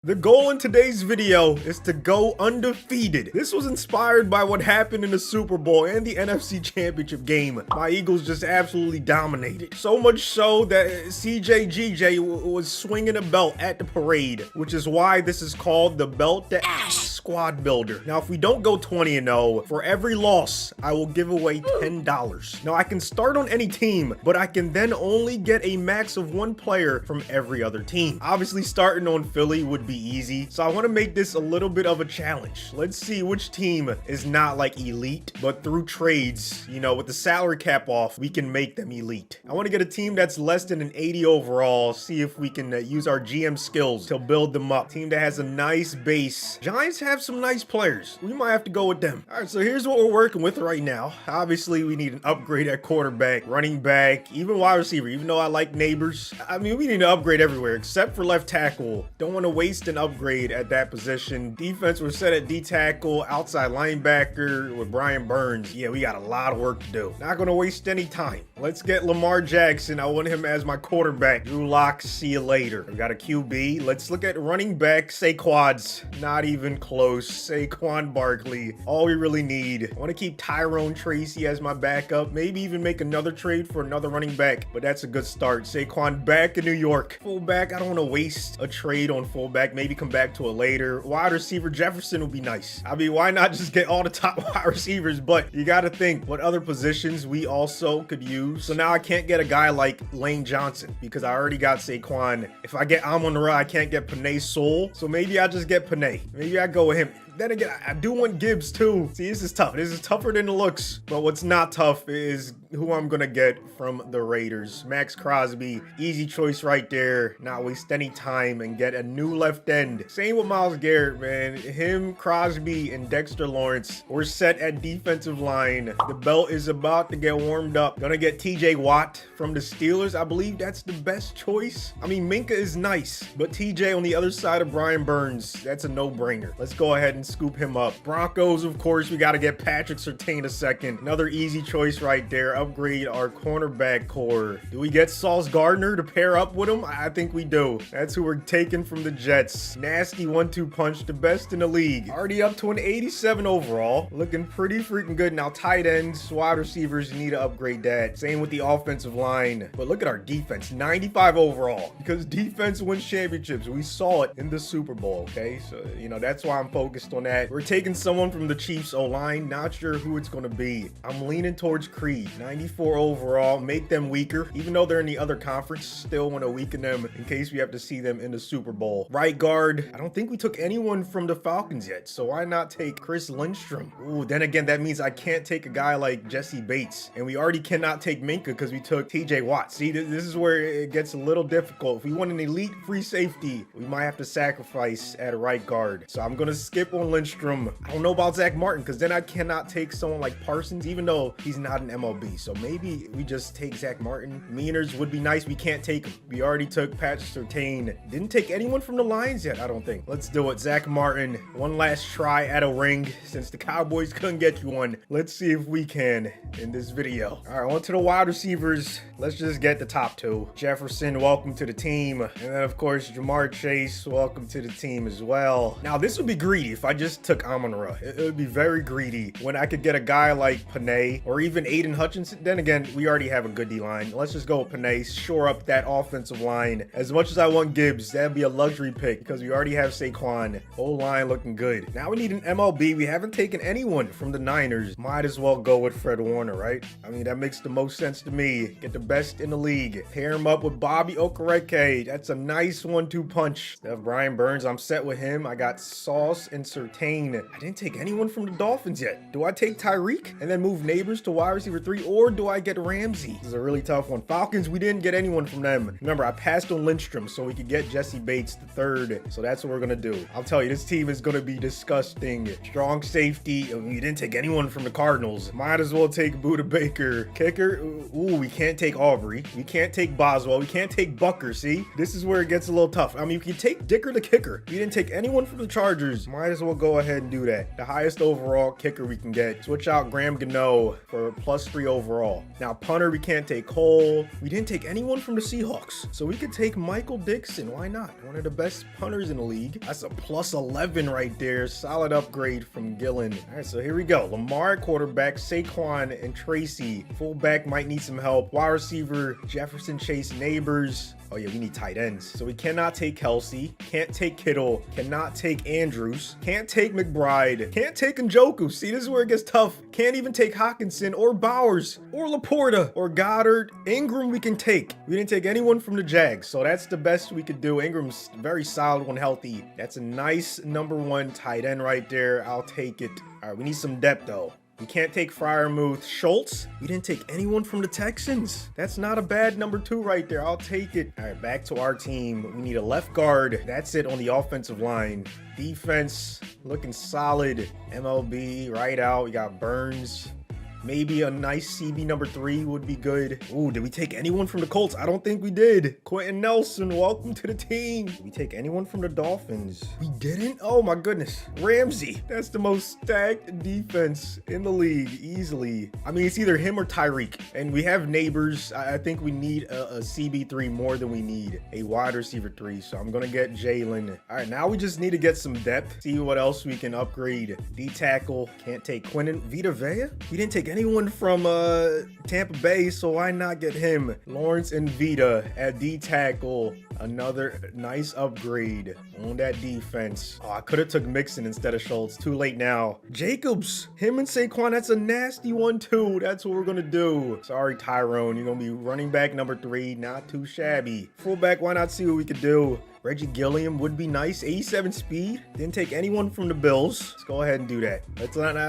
The goal in today's video is to go undefeated. This was inspired by what happened in the Super Bowl and the NFC Championship game. My Eagles just absolutely dominated. So much so that CJGJ was swinging a belt at the parade, which is why this is called the Belt the Ash Squad Builder. Now, if we don't go 20-0, for every loss, I will give away $10. Now, I can start on any team, but I can then only get a max of one player from every other team. Obviously, starting on Philly would be easy, so I want to make this a little bit of a challenge. Let's see which team is not like elite, but through trades, you know, with the salary cap off, we can make them elite. I want to get a team that's less than an 80 overall, see if we can use our GM skills to build them up. Team that has a nice base. Giants have some nice players. We might have to go with them. All right, so here's what we're working with right now. Obviously, we need an upgrade at quarterback, running back, even wide receiver, even though I like neighbors. I mean, we need to upgrade everywhere except for left tackle. Don't want to waste an upgrade at that position. Defense, we're set at D tackle, outside linebacker with Brian Burns. Yeah, we got a lot of work to do. Not gonna waste any time. Let's get Lamar Jackson. I want him as my quarterback. Drew Lock, see you later. We got a QB. Let's look at running back. Saquad's not even close. Saquon Barkley. All we really need. I want to keep Tyrone Tracy as my backup. Maybe even make another trade for another running back, but that's a good start. Saquon back in New York. Fullback, I don't want to waste a trade on fullback. Maybe come back to it later. Wide receiver Jefferson would be nice. I mean, why not just get all the top wide receivers? But you got to think what other positions we also could use. So now I can't get a guy like Lane Johnson because I already got Saquon. If I get Amon-Ra, I can't get Panay Sewell. So maybe I just get Panay. Maybe I go with him. Then again, I do want Gibbs too. See, this is tough. This is tougher than it looks. But what's not tough is who I'm gonna get from the Raiders. Max Crosby, easy choice right there. Not waste any time and get a new left end. Same with Myles Garrett, man. Him, Crosby, and Dexter Lawrence. We're set at defensive line. The belt is about to get warmed up. Gonna get TJ Watt from the Steelers. I believe that's the best choice. I mean, Minka is nice, but TJ on the other side of Brian Burns, that's a no-brainer. Let's go ahead and scoop him up. Broncos, of course, we got to get Patrick Surtain a second. Another easy choice right there. Upgrade our cornerback core. Do we get Sauce Gardner to pair up with him? I think we do. That's who we're taking from the Jets. Nasty 1-2 punch, the best in the league. Already up to an 87 overall. Looking pretty freaking good. Now, tight ends, wide receivers, you need to upgrade that. Same with the offensive line. But look at our defense, 95 overall. Because defense wins championships. We saw it in the Super Bowl, okay? So, you know, that's why I'm focused on that. We're taking someone from the Chiefs O-line. Not sure who it's going to be. I'm leaning towards Creed. 94 overall. Make them weaker. Even though they're in the other conference, still want to weaken them in case we have to see them in the Super Bowl. Right guard. I don't think we took anyone from the Falcons yet. So why not take Chris Lindstrom? Ooh, then again, that means I can't take a guy like Jesse Bates. And we already cannot take Minka because we took TJ Watt. See, this is where it gets a little difficult. If we want an elite free safety, we might have to sacrifice at a right guard. So I'm going to skip on Lindstrom. I don't know about Zach Martin because then I cannot take someone like Parsons, even though he's not an MLB. So maybe we just take Zach Martin. Meaners would be nice. We can't take him. We already took Patrick Surtain. Didn't take anyone from the Lions yet, I don't think. Let's do it. Zach Martin. One last try at a ring since the Cowboys couldn't get you one. Let's see if we can in this video. All right, on to the wide receivers. Let's just get the top two. Jefferson, welcome to the team. And then, of course, Jamar Chase, welcome to the team as well. Now, this would be greedy if I just took Amon-Ra. It would be very greedy when I could get a guy like Panay or even Aiden Hutchinson. Then again, we already have a good D-line. Let's just go with Panay, shore up that offensive line. As much as I want Gibbs, that'd be a luxury pick because we already have Saquon. O-line looking good. Now we need an MLB. We haven't taken anyone from the Niners. Might as well go with Fred Warner, right? I mean, that makes the most sense to me. Get the best in the league. Pair him up with Bobby Okorji. That's a nice 1-2 punch. Brian Burns, I'm set with him. I got Sauce and Surtain. I didn't take anyone from the Dolphins yet. Do I take Tyreek and then move Neighbors to wide receiver 3, or do I get Ramsey? This is a really tough one. Falcons, we didn't get anyone from them. Remember, I passed on Lindstrom so we could get Jesse Bates the third. So that's what we're gonna do. I'll tell you, this team is gonna be disgusting. Strong safety. We didn't take anyone from the Cardinals. Might as well take Buda Baker. Kicker. Ooh, we can't take Aubrey. We can't take Boswell. We can't take Bucker. See, this is where it gets a little tough. I mean, you can take Dicker the kicker. We didn't take anyone from the Chargers. Might as well go ahead and do that. The highest overall kicker we can get. Switch out Graham Gano for +3 overall. overall. Now, punter, we can't take Cole. We didn't take anyone from the Seahawks. So we could take Michael Dixon. Why not? One of the best punters in the league. That's a plus 11 right there. Solid upgrade from Gillen. All right, so here we go. Lamar at quarterback, Saquon and Tracy. Fullback might need some help. Wide receiver, Jefferson, Chase, Neighbors. Oh yeah, we need tight ends. So we cannot take Kelsey, can't take Kittle, cannot take Andrews, can't take McBride, can't take Njoku. See, this is where it gets tough. Can't even take Hawkinson or Bowers or Laporta or Goddard. Ingram we can take. We didn't take anyone from the Jags, so that's the best we could do. Ingram's very solid when healthy. That's a nice #1 tight end right there. I'll take it. All right, we need some depth though. We can't take Freiermuth. Schultz, we didn't take anyone from the Texans. That's not a bad #2 right there. I'll take it. All right, back to our team. We need a left guard. That's it on the offensive line. Defense, looking solid. MLB, right out. We got Burns. Maybe a nice CB #3 would be good. Ooh, did we take anyone from the Colts? I don't think we did. Quentin Nelson, welcome to the team. Did we take anyone from the Dolphins? We didn't? Oh my goodness. Ramsey. That's the most stacked defense in the league, easily. I mean, it's either him or Tyreek. And we have Neighbors. I think we need a CB3 more than we need a wide receiver 3. So I'm going to get Jalen. All right, now we just need to get some depth. See what else we can upgrade. D-tackle. Can't take Quentin. Vita Vea? We didn't take anyone from Tampa Bay, so why not get him? Lawrence and Vita at D-tackle. Another nice upgrade on that defense. Oh, I could have took Mixon instead of Schultz. Too late now. Jacobs, him and Saquon, that's a nasty one too. That's what we're gonna do. Sorry, Tyrone. You're gonna be running back #3. Not too shabby. Fullback, why not see what we could do? Reggie Gilliam would be nice. 87 speed. Didn't take anyone from the Bills. Let's go ahead and do that.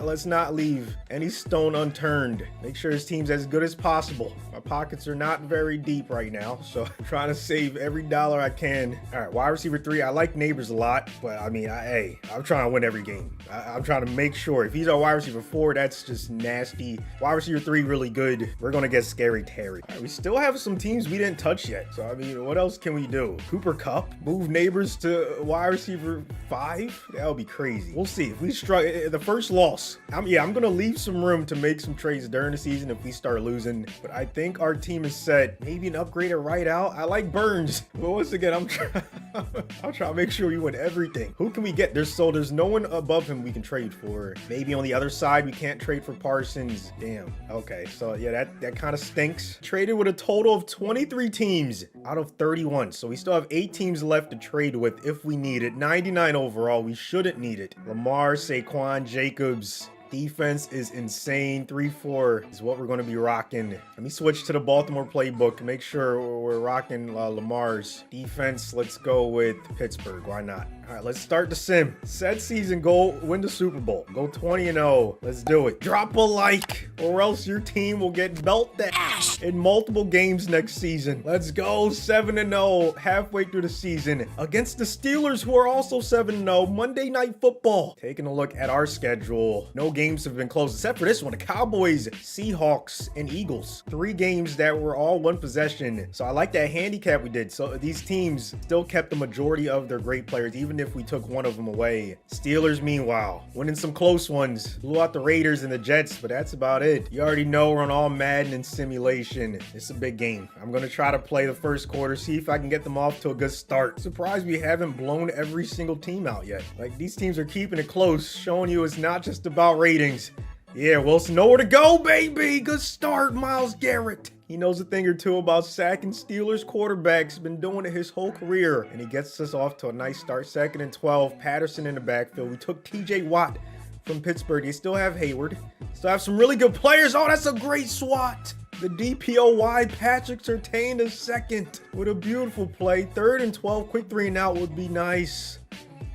Let's not leave any stone unturned. Make sure his team's as good as possible. My pockets are not very deep right now, so I'm trying to save every dollar I can. All right, wide receiver 3. I like Neighbors a lot, but I mean, I'm trying to win every game. I'm trying to make sure. If he's our wide receiver 4, that's just nasty. Wide receiver 3, really good. We're gonna get Scary Terry. All right, we still have some teams we didn't touch yet. So I mean, what else can we do? Cooper Kupp. Move Neighbors to wide receiver 5? That would be crazy. We'll see. If we struggle, the first loss, I'm going to leave some room to make some trades during the season if we start losing. But I think our team is set. Maybe an upgrade at right out. I like Burns. But once again, I'm trying to make sure we win everything. Who can we get? There's no one above him we can trade for. Maybe on the other side, we can't trade for Parsons. Damn. Okay. So yeah, that kind of stinks. Traded with a total of 23 teams out of 31. So we still have 8 teams left to trade with if we need it. 99 overall. We shouldn't need it. Lamar, Saquon, Jacobs. Defense is insane. 3-4 is what we're going to be rocking. Let me switch to the Baltimore playbook. Make sure we're rocking Lamar's defense. Let's go with Pittsburgh. Why not? All right, let's start the sim. Set season goal, win the Super Bowl. Go 20-0. Let's do it. Drop a like or else your team will get belted in multiple games next season. Let's go 7-0 halfway through the season against the Steelers, who are also 7-0. Monday Night Football. Taking a look at our schedule. No games have been closed except for this one. The Cowboys, Seahawks, and Eagles. 3 games that were all 1 possession. So I like that handicap we did. So these teams still kept the majority of their great players, even if we took one of them away. Steelers, meanwhile, winning some close ones. Blew out the Raiders and the Jets, but that's about it. You already know we're on all Madden and simulation. It's a big game. I'm going to try to play the first quarter, see if I can get them off to a good start. Surprised we haven't blown every single team out yet. Like, these teams are keeping it close, showing you it's not just about ratings. Yeah, Wilson, nowhere to go, baby. Good start, Myles Garrett. He knows a thing or two about sacking Steelers quarterbacks. Been doing it his whole career. And he gets us off to a nice start. 2nd and 12. Patterson in the backfield. We took TJ Watt from Pittsburgh. They still have Hayward. Still have some really good players. Oh, that's a great swat. The DPOY, Patrick Surtain II with a beautiful play. 3rd and 12. Quick 3 and out would be nice.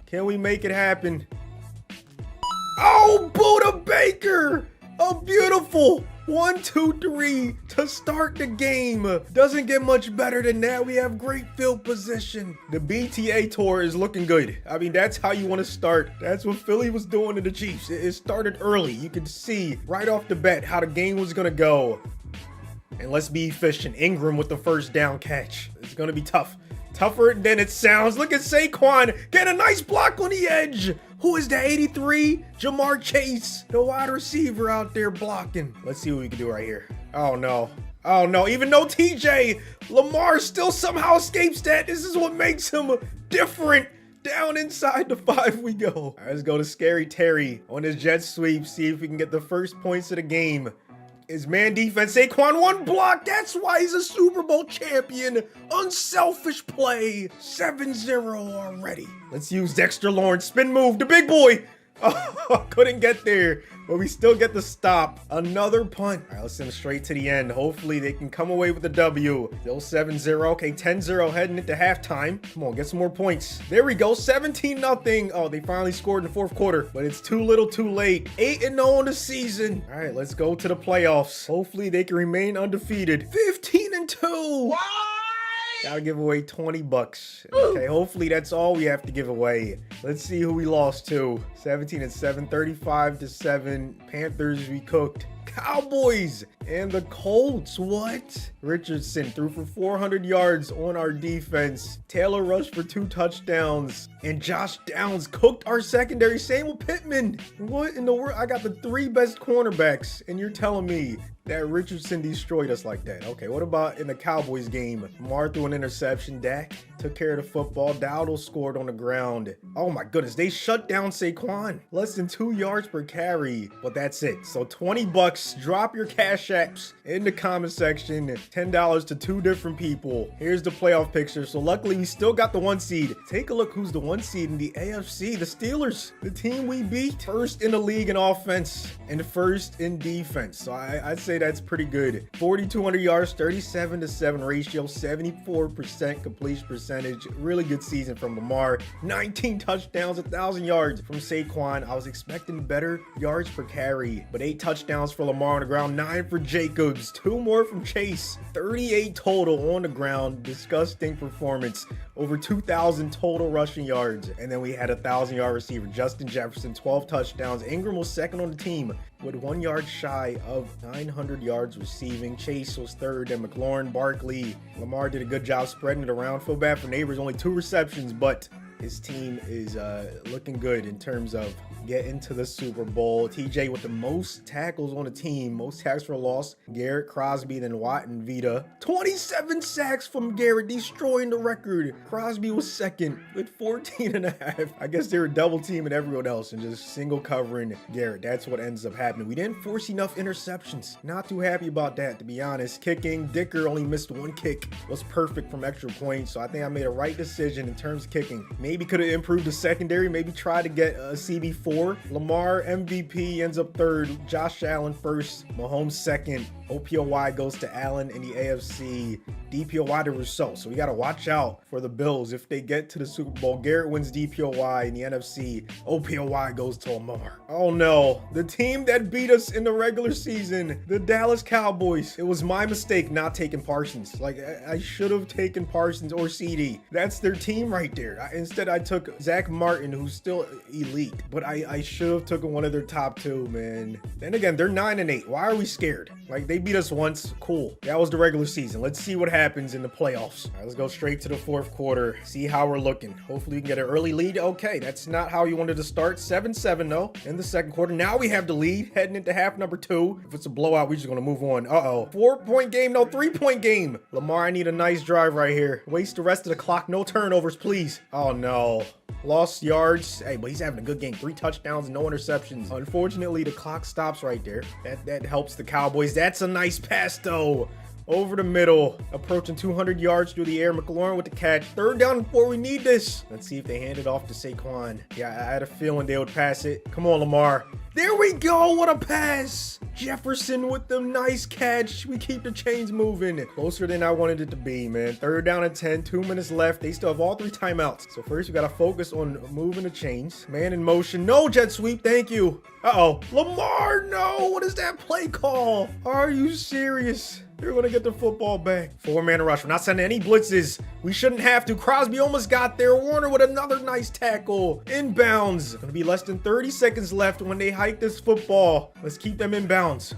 Can we make it happen? Oh, Buda Baker! A beautiful 1, 2, 3 to start the game. Doesn't get much better than that. We have great field position. The BTA tour is looking good. I mean, that's how you want to start. That's what Philly was doing to the Chiefs. It started early. You could see right off the bat how the game was going to go. And let's be efficient. Ingram with the first down catch. It's going to be tough. Tougher than it sounds. Look at Saquon. Get a nice block on the edge. Who is that? 83? Jamar Chase, the wide receiver out there blocking. Let's see what we can do right here. Oh no. Oh no, even though TJ, Lamar still somehow escapes that. This is what makes him different. Down inside the 5 we go. All right, let's go to Scary Terry on his jet sweep. See if we can get the first points of the game. His man defense, Saquon, 1 block. That's why he's a Super Bowl champion. Unselfish play. 7-0 already. Let's use Dexter Lawrence. Spin move, the big boy. Oh, couldn't get there, but we still get the stop. Another punt. All right, let's send them straight to the end. Hopefully they can come away with the W. Still 7-0. Okay, 10-0 heading into halftime. Come on, get some more points. There we go, 17-0. Oh, they finally scored in the 4th quarter, but it's too little too late. 8-0 on the season. All right, let's go to the playoffs. Hopefully they can remain undefeated. 15-2. Gotta give away 20 bucks. Okay, hopefully that's all we have to give away. Let's see who we lost to. 17-7, 35-7. Panthers we cooked. Cowboys and the Colts. What? Richardson threw for 400 yards on our defense. Taylor rushed for 2 touchdowns. And Josh Downs cooked our secondary. Same with Pittman. What in the world? I got the 3 best cornerbacks, and you're telling me that Richardson destroyed us like that. Okay, what about in the Cowboys game? Lamar threw an interception. Dak took care of the football. Dowdle scored on the ground. Oh my goodness, they shut down Saquon. Less than 2 yards per carry, but that's it. So 20 bucks. Drop your cash apps in the comment section. $10 to 2 different people. Here's the playoff picture. So luckily we still got the 1 seed. Take a look who's the 1 seed in the AFC. The Steelers, the team we beat. First in the league in offense and first in defense. So I'd say that's pretty good. 4,200 yards, 37-7 ratio, 74% completion percentage. Really good season from Lamar. 19 touchdowns, 1,000 yards from Saquon. I was expecting better yards per carry, but 8 touchdowns for Lamar on the ground, 9 for Jacobs, 2 more from Chase. 38 total on the ground. Disgusting performance. Over 2,000 total rushing yards. And then we had a 1,000-yard receiver, Justin Jefferson, 12 touchdowns. Ingram was second on the team with 1 yard shy of 900 yards receiving. Chase was third, and McLaurin, Barkley. Lamar did a good job spreading it around. Feel bad for Neighbors, only 2 receptions, but his team is looking good in terms of getting to the Super Bowl. TJ with the most tackles on the team, most tackles for a loss. Garrett, Crosby, then Watt and Vita. 27 sacks from Garrett, destroying the record. Crosby was second with 14.5. I guess they were double teaming everyone else and just single covering Garrett. That's what ends up happening. We didn't force enough interceptions. Not too happy about that, to be honest. Kicking, Dicker only missed 1 kick. Was perfect from extra points, so I think I made a right decision in terms of kicking. Maybe could have improved the secondary, maybe try to get a CB4. Lamar MVP ends up 3rd, Josh Allen 1st, Mahomes 2nd. OPOY goes to Allen in the AFC. DPOY to Rousseau. So we got to watch out for the Bills. If they get to the Super Bowl, Garrett wins DPOY in the NFC. OPOY goes to Lamar. Oh no, the team that beat us in the regular season, the Dallas Cowboys. It was my mistake not taking Parsons. Like, I should have taken Parsons or CD. That's their team right there. Instead, I took Zach Martin, who's still elite. But I should have taken one of their top 2, man. Then again, they're 9-8. Why are we scared? Like, they beat us once. Cool. That was the regular season. Let's see what happens in the playoffs. All right, let's go straight to the 4th quarter. See how we're looking. Hopefully we can get an early lead. Okay, that's not how you wanted to start. 7-7 though in the 2nd quarter. Now we have the lead heading into half number 2. If it's a blowout, we're just going to move on. 4-point game. No, 3-point game. Lamar, I need a nice drive right here. Waste the rest of the clock. No turnovers, please. Oh no. Lost yards. Hey, but he's having a good game. 3 touchdowns, no interceptions. Unfortunately, the clock stops right there. That helps the Cowboys. That's a nice pass, though. Over the middle. Approaching 200 yards through the air. McLaurin with the catch. 3rd down and 4. We need this. Let's see if they hand it off to Saquon. Yeah, I had a feeling they would pass it. Come on, Lamar. There we go. What a pass. Jefferson with the nice catch. We keep the chains moving. Closer than I wanted it to be, man. 3rd down and 10. 2 minutes left. They still have all 3 timeouts. So first we got to focus on moving the chains. Man in motion. No jet sweep. Thank you. Lamar, no. What is that play call? Are you serious? You're going to get the football back. 4-man rush. We're not sending any blitzes. We shouldn't have to. Crosby almost got there. Warner with another nice tackle. Inbounds. Going to be less than 30 seconds left when they hike this football. Let's keep them inbounds.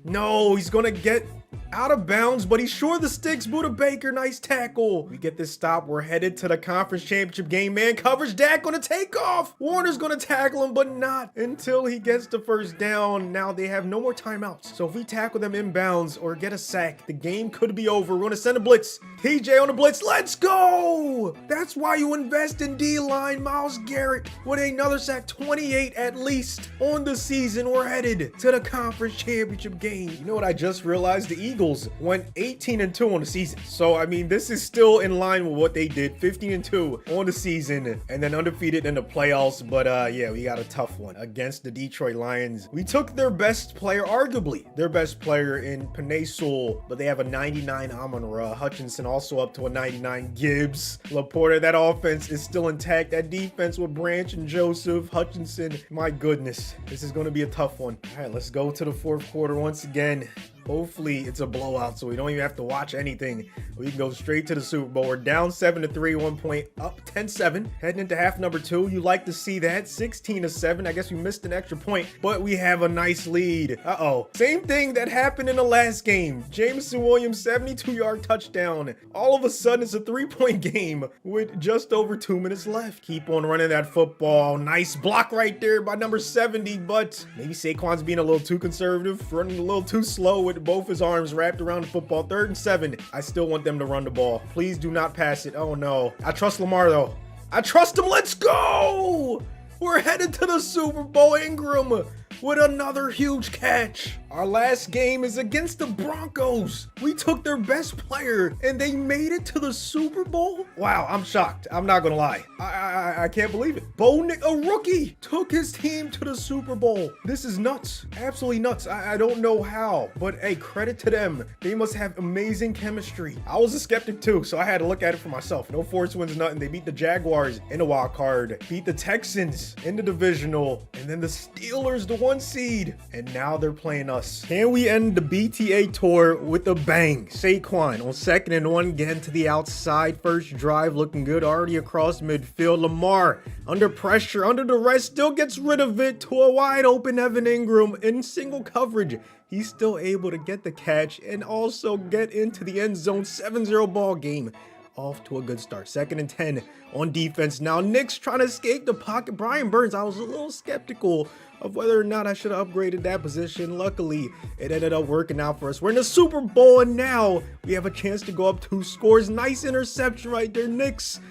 No, he's going to get Out of bounds, but he's sure the sticks. Buda Baker, nice tackle. We get this stop. We're headed to the conference championship game. Man coverage, Dak gonna take off. Warner's gonna tackle him, but not until he gets the first down. Now they have no more timeouts. So if we tackle them inbounds or get a sack, the game could be over. We're gonna send a blitz. TJ on the blitz, let's go! That's why you invest in D-line. Myles Garrett with another sack, 28 at least on the season. We're headed to the conference championship game. You know what I just realized? The Eagles went 18-2 on the season. So, I mean, this is still in line with what they did, 15-2 on the season and then undefeated in the playoffs. But yeah, we got a tough one against the Detroit Lions. We took their best player, arguably their best player in Penei Sewell, but they have a 99 Amon-Ra. Hutchinson also up to a 99. Gibbs, Laporta, that offense is still intact. That defense with Branch and Joseph, Hutchinson, my goodness, this is going to be a tough one. All right, let's go to the fourth quarter once again. Hopefully it's a blowout so we don't even have to watch anything. We can go straight to the Super Bowl. We're down 7-3, 1 point up, 10-7. Heading into half number 2. You like to see that. 16-7. I guess we missed an extra point, but we have a nice lead. Uh-oh. Same thing that happened in the last game. Jameson Williams, 72-yard touchdown. All of a sudden, it's a 3-point game with just over 2 minutes left. Keep on running that football. Nice block right there by number 70, but maybe Saquon's being a little too conservative, running a little too slow with both his arms wrapped around the football. 3rd and 7. I still want them to run the ball. Please do not pass it. Oh no. I trust Lamar though. I trust him. Let's go. We're headed to the Super Bowl. Ingram with another huge catch. Our last game is against the Broncos. We took their best player and they made it to the Super Bowl. Wow, I'm shocked. I'm not gonna lie. I can't believe it. Bo Nix, a rookie, took his team to the Super Bowl. This is nuts. Absolutely nuts. I don't know how, but hey, credit to them. They must have amazing chemistry. I was a skeptic too, so I had to look at it for myself. No force wins nothing. They beat the Jaguars in the wild card, beat the Texans in the divisional, and then the Steelers, the 1 seed, and now they're playing us. Can we end the BTA tour with a bang? Saquon on 2nd and 1, getting to the outside. First drive looking good, already across midfield. Lamar under pressure, under duress, still gets rid of it to a wide open Evan Ingram in single coverage. He's still able to get the catch and also get into the end zone. 7-0 ball game. Off to a good start. 2nd and 10 on defense. Now Knicks trying to escape the pocket. Brian Burns, I was a little skeptical of whether or not I should have upgraded that position. Luckily, it ended up working out for us. We're in the Super Bowl and now we have a chance to go up 2 scores. Nice interception right there. Knicks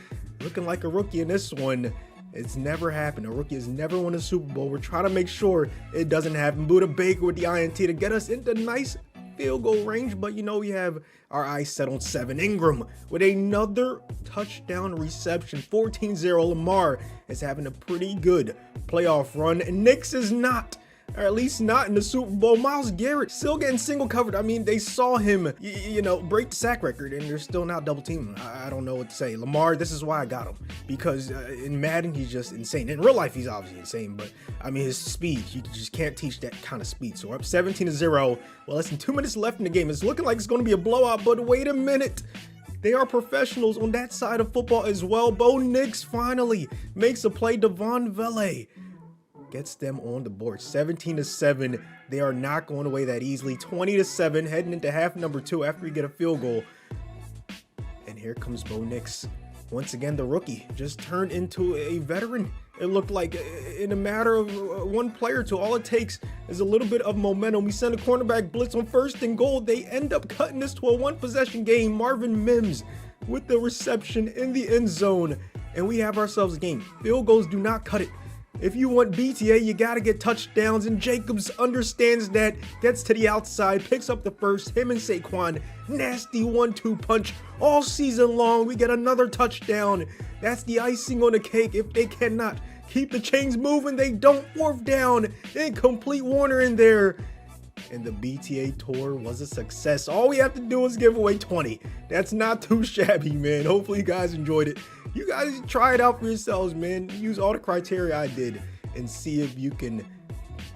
looking like a rookie in this one. It's never happened. A rookie has never won a Super Bowl. We're trying to make sure it doesn't happen. Buda Baker with the INT to get us into nice field goal range, but you know, we have our eyes set on 7. Ingram with another touchdown reception. 14-0. Lamar is having a pretty good playoff run, and Knicks is not. Or at least not in the Super Bowl. Myles Garrett still getting single covered. I mean, they saw him, you know, break the sack record, and they're still not double teaming. I don't know what to say. Lamar, this is why I got him. Because in Madden, he's just insane. In real life, he's obviously insane. But, I mean, his speed, you just can't teach that kind of speed. So we're up 17-0. Well, less than 2 minutes left in the game. It's looking like it's going to be a blowout. But wait a minute. They are professionals on that side of football as well. Bo Nix finally makes a play. Devon Vele gets them on the board. 17-7. They are not going away that easily. 20-7 heading into half number 2 after we get a field goal. And here comes Bo Nix. Once again, the rookie just turned into a veteran. It looked like in a matter of 1 play or 2, all it takes is a little bit of momentum. We send a cornerback blitz on 1st and goal. They end up cutting this to a 1-possession game. Marvin Mims with the reception in the end zone. And we have ourselves a game. Field goals do not cut it. If you want BTA, you got to get touchdowns, and Jacobs understands that, gets to the outside, picks up the first, him and Saquon, nasty 1-2 punch all season long. We get another touchdown. That's the icing on the cake. If they cannot keep the chains moving, they don't. 4th down, incomplete Warner in there. And the BTA tour was a success. All we have to do is give away 20. That's not too shabby, man. Hopefully you guys enjoyed it. You guys try it out for yourselves, man. Use all the criteria I did and see if you can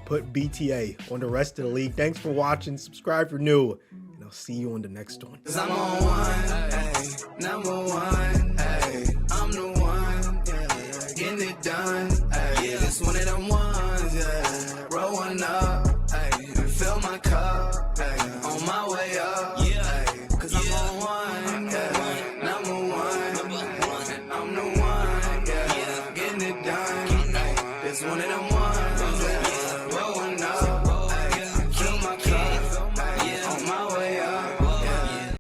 put BTA on the rest of the league. Thanks for watching. Subscribe if you're new, and I'll see you on the next one. 'Cause I'm on 1, ay, number 1, ay, I'm the one, yeah, getting it done, ay, yeah, this one of them ones, yeah, roll one up, ay, feel my